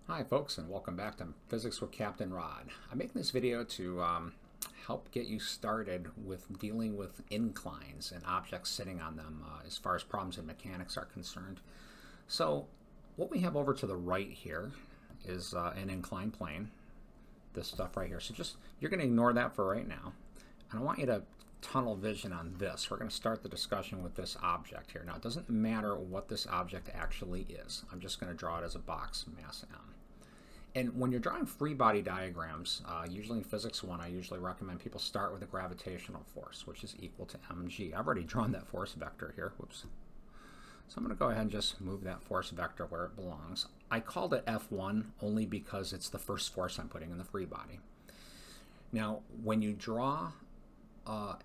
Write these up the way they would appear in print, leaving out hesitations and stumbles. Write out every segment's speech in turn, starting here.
Hi folks, and welcome back to Physics with Captain Rod. I'm making this video to help get you started with dealing with inclines and objects sitting on them as far as problems in mechanics are concerned. So what we have over to the right here is an inclined plane, this stuff right here. So you're going to ignore that for right now. And I want you to tunnel vision on this. We're going to start the discussion with this object here. Now, it doesn't matter what this object actually is. I'm just going to draw it as a box, mass M. And when you're drawing free body diagrams, usually in Physics 1, I usually recommend people start with a gravitational force, which is equal to mg. I've already drawn that force vector here. Whoops. So I'm going to go ahead and just move that force vector where it belongs. I called it F1 only because it's the first force I'm putting in the free body. Now, when you draw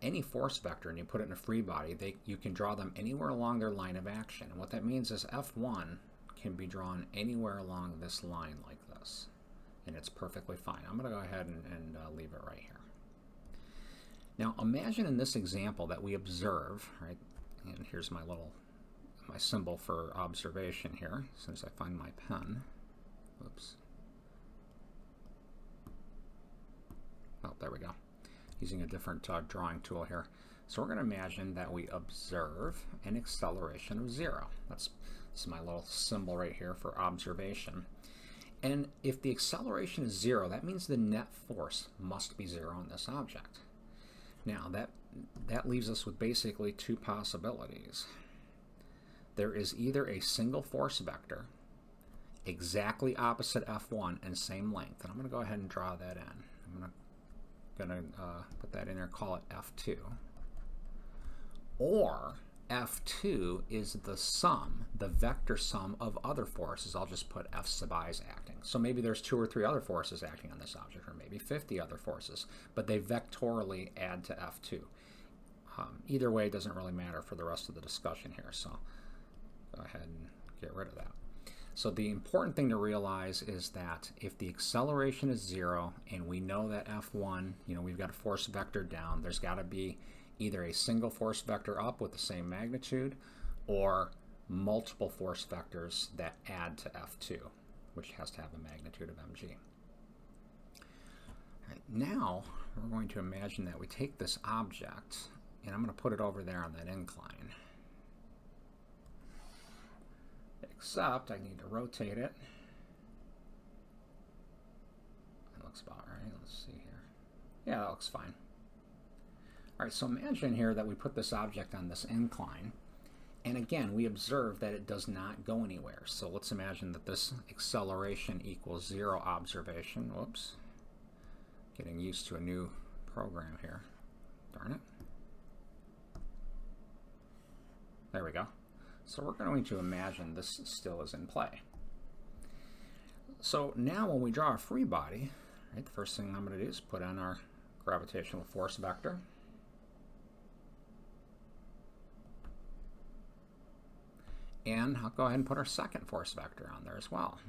any force vector and you put it in a free body, you can draw them anywhere along their line of action. And what that means is F1 can be drawn anywhere along this line like this, and it's perfectly fine. I'm going to go ahead and leave it right here. Now imagine in this example that we observe, right, and here's my symbol for observation here, since I find my pen. Oops. Oh, there we go. Using a different drawing tool here. So we're going to imagine that we observe an acceleration of 0. This is my little symbol right here for observation. And if the acceleration is 0, that means the net force must be 0 on this object. Now that leaves us with basically two possibilities. There is either a single force vector exactly opposite F1 and same length, and I'm going to go ahead and draw that in. I'm going to put that in there, call it F2. Or F2 is the sum, the vector sum of other forces. I'll just put F sub i's acting. So maybe there's 2 or 3 other forces acting on this object, or maybe 50 other forces, but they vectorially add to F2. Either way, it doesn't really matter for the rest of the discussion here, so go ahead and get rid of that. So the important thing to realize is that if the acceleration is 0 and we know that F1, we've got a force vector down, there's got to be either a single force vector up with the same magnitude or multiple force vectors that add to F2, which has to have a magnitude of mg. All right, now we're going to imagine that we take this object and I'm going to put it over there on that incline. Except I need to rotate it. That looks about right. Let's see here. Yeah, that looks fine. All right, so imagine here that we put this object on this incline, and again, we observe that it does not go anywhere. So let's imagine that this acceleration equals 0 observation. Whoops. Getting used to a new program here. Darn it. There we go. So we're going to imagine this still is in play. So now when we draw a free body, right, the first thing I'm going to do is put on our gravitational force vector. And I'll go ahead and put our second force vector on there as well.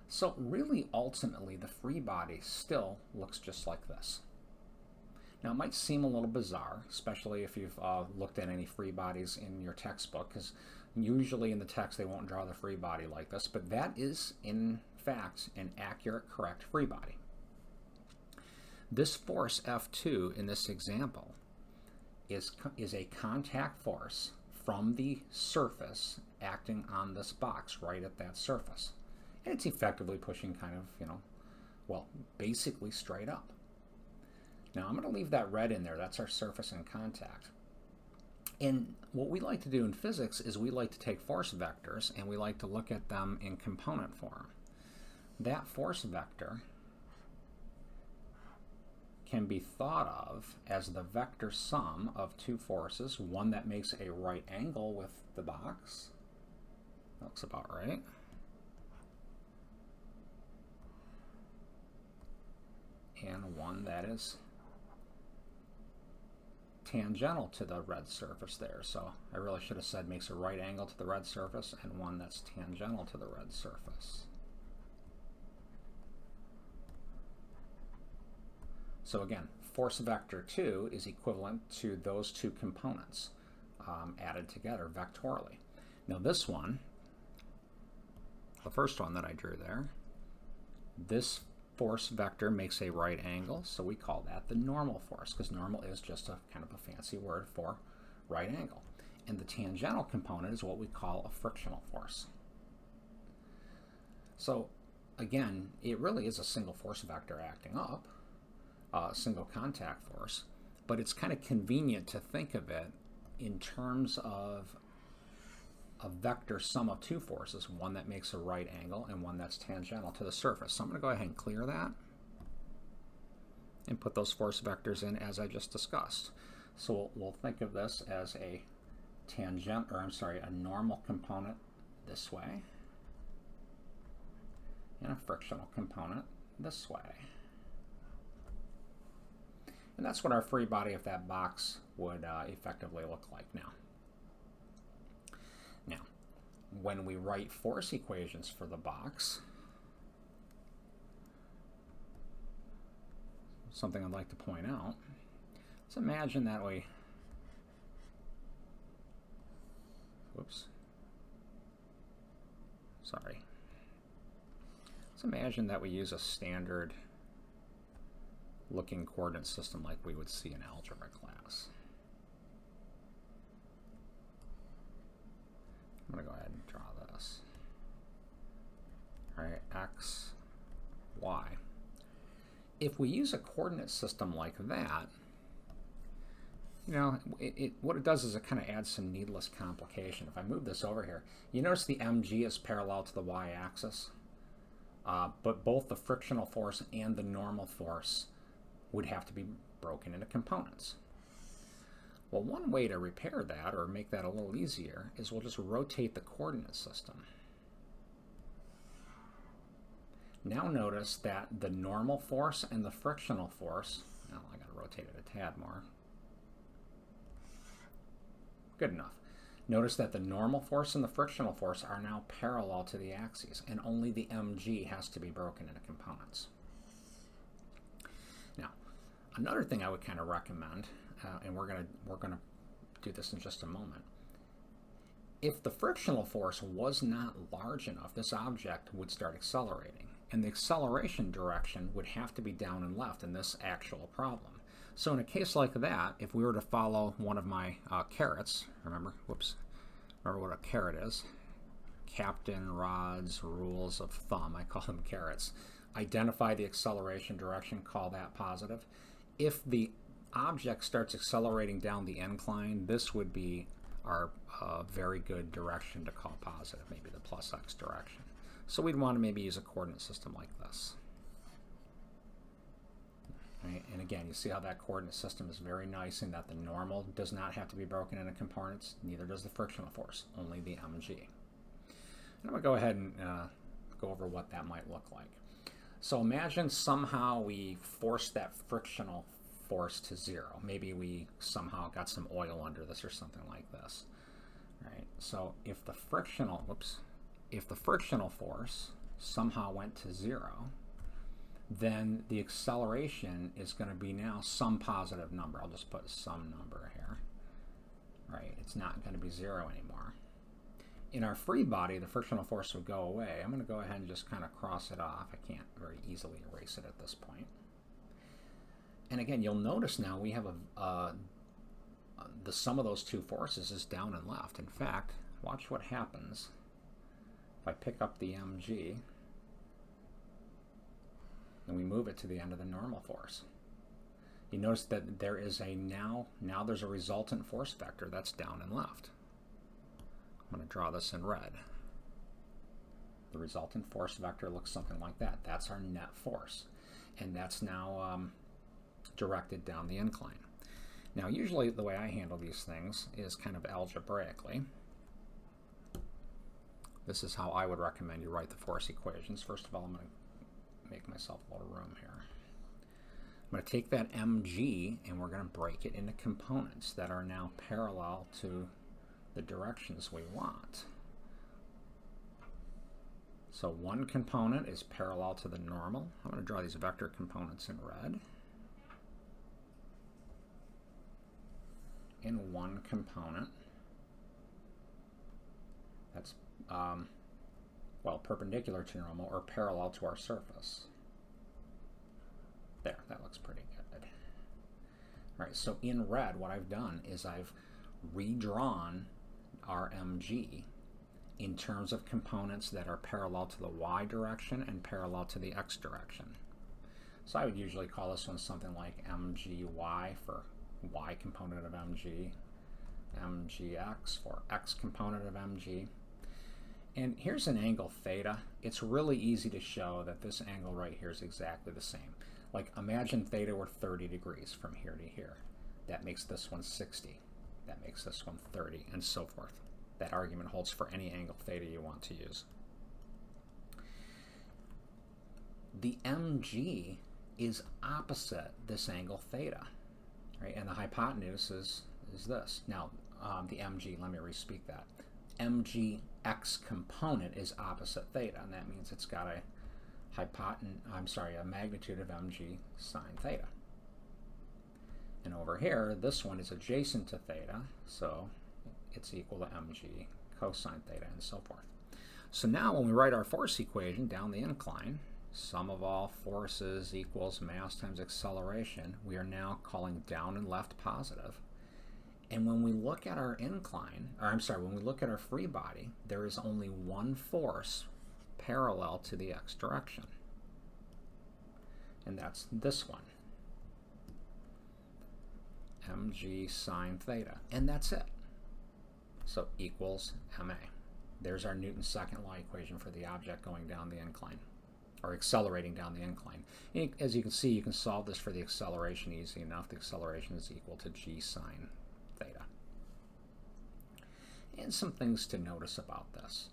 So really, ultimately, the free body still looks just like this. Now, it might seem a little bizarre, especially if you've looked at any free bodies in your textbook, because usually in the text they won't draw the free body like this, but that is, in fact, an accurate, correct free body. This force F2 in this example is a contact force from the surface acting on this box right at that surface. And it's effectively pushing kind of, well, basically straight up. Now I'm going to leave that red in there. That's our surface in contact. And what we like to do in physics is we like to take force vectors and we like to look at them in component form. That force vector can be thought of as the vector sum of two forces, one that makes a right angle with the box. That looks about right. And one that is tangential to the red surface there. So I really should have said makes a right angle to the red surface, and one that's tangential to the red surface. So again, force vector 2 is equivalent to those two components added together vectorially. Now this one the first one that I drew there, this force vector makes a right angle, so we call that the normal force, because normal is just a kind of a fancy word for right angle. And the tangential component is what we call a frictional force. So again, it really is a single force vector acting up, a single contact force, but it's kind of convenient to think of it in terms of a vector sum of two forces, one that makes a right angle and one that's tangential to the surface. So I'm going to go ahead and clear that and put those force vectors in as I just discussed. So we'll think of this as a a normal component this way and a frictional component this way. And that's what our free body of that box would effectively look like now. Now, when we write force equations for the box, something I'd like to point out, let's imagine that we, let's imagine that we use a standard looking coordinate system like we would see in algebra class. I'm going to go ahead and draw this. All right, x, y. If we use a coordinate system like that, you know, what it does is it kind of adds some needless complication. If I move this over here, you notice the mg is parallel to the y-axis, but both the frictional force and the normal force would have to be broken into components. Well, one way to repair that or make that a little easier is we'll just rotate the coordinate system. Now notice that the normal force and the frictional force, well, I got to rotate it a tad more. Good enough. Notice that the normal force and the frictional force are now parallel to the axes, and only the mg has to be broken into components. Now, another thing I would kind of recommend, and we're gonna do this in just a moment. If the frictional force was not large enough, this object would start accelerating, and the acceleration direction would have to be down and left in this actual problem. So in a case like that, if we were to follow one of my carrots, remember what a carrot is? Captain Rod's rules of thumb, I call them carrots. Identify the acceleration direction, call that positive. If the object starts accelerating down the incline, this would be our very good direction to call positive, maybe the plus x direction. So we'd want to maybe use a coordinate system like this. Right? And again, you see how that coordinate system is very nice in that the normal does not have to be broken into components, neither does the frictional force, only the mg. And I'm going to go ahead and go over what that might look like. So imagine somehow we forced that frictional force to zero. Maybe we somehow got some oil under this or something like this. Right? So if the frictional force somehow went to zero, then the acceleration is going to be now some positive number. I'll just put some number here. Right? It's not going to be zero anymore. In our free body, the frictional force would go away. I'm going to go ahead and just kind of cross it off. I can't very easily erase it at this point. And again, you'll notice now we have the sum of those two forces is down and left. In fact, watch what happens if I pick up the mg and we move it to the end of the normal force. You notice that there is a now there's a resultant force vector that's down and left. I'm going to draw this in red. The resultant force vector looks something like that. That's our net force, and that's now directed down the incline. Now, usually the way I handle these things is kind of algebraically. This is how I would recommend you write the force equations. First of all, I'm going to make myself a little room here. I'm going to take that mg and we're going to break it into components that are now parallel to the directions we want. So one component is parallel to the normal. I'm going to draw these vector components in red. And one component that's well, perpendicular to normal or parallel to our surface. There, that looks pretty good. All right, so in red, what I've done is I've redrawn our MG in terms of components that are parallel to the y direction and parallel to the x direction. So I would usually call this one something like MGY for y component of MG, MGX for x component of MG. And here's an angle theta. It's really easy to show that this angle right here is exactly the same. Like imagine theta were 30 degrees from here to here. That makes this one 60. That makes this one 30, and so forth. That argument holds for any angle theta you want to use. The MG is opposite this angle theta, right? And the hypotenuse is this. Now, the MG, let me re-speak that. MGX component is opposite theta, and that means it's got a magnitude of MG sine theta. And over here, this one is adjacent to theta, so it's equal to mg cosine theta, and so forth. So now when we write our force equation down the incline, sum of all forces equals mass times acceleration, we are now calling down and left positive. And when we look at our incline, when we look at our free body, there is only one force parallel to the x direction. And that's this one. Mg sine theta, and that's it. So equals ma. There's our Newton's second law equation for the object going down the incline, or accelerating down the incline. And as you can see, you can solve this for the acceleration easy enough. The acceleration is equal to g sine theta. And some things to notice about this.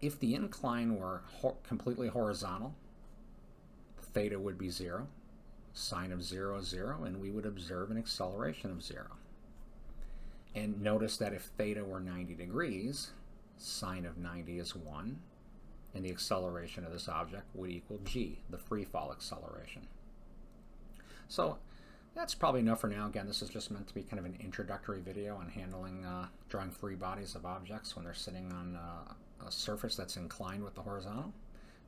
If the incline were completely horizontal, theta would be 0. Sine of 0 is 0, and we would observe an acceleration of 0. And notice that if theta were 90 degrees, sine of 90 is 1, and the acceleration of this object would equal g, the free fall acceleration. So that's probably enough for now. Again, this is just meant to be kind of an introductory video on handling drawing free bodies of objects when they're sitting on a surface that's inclined with the horizontal.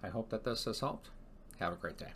I hope that this has helped. Have a great day.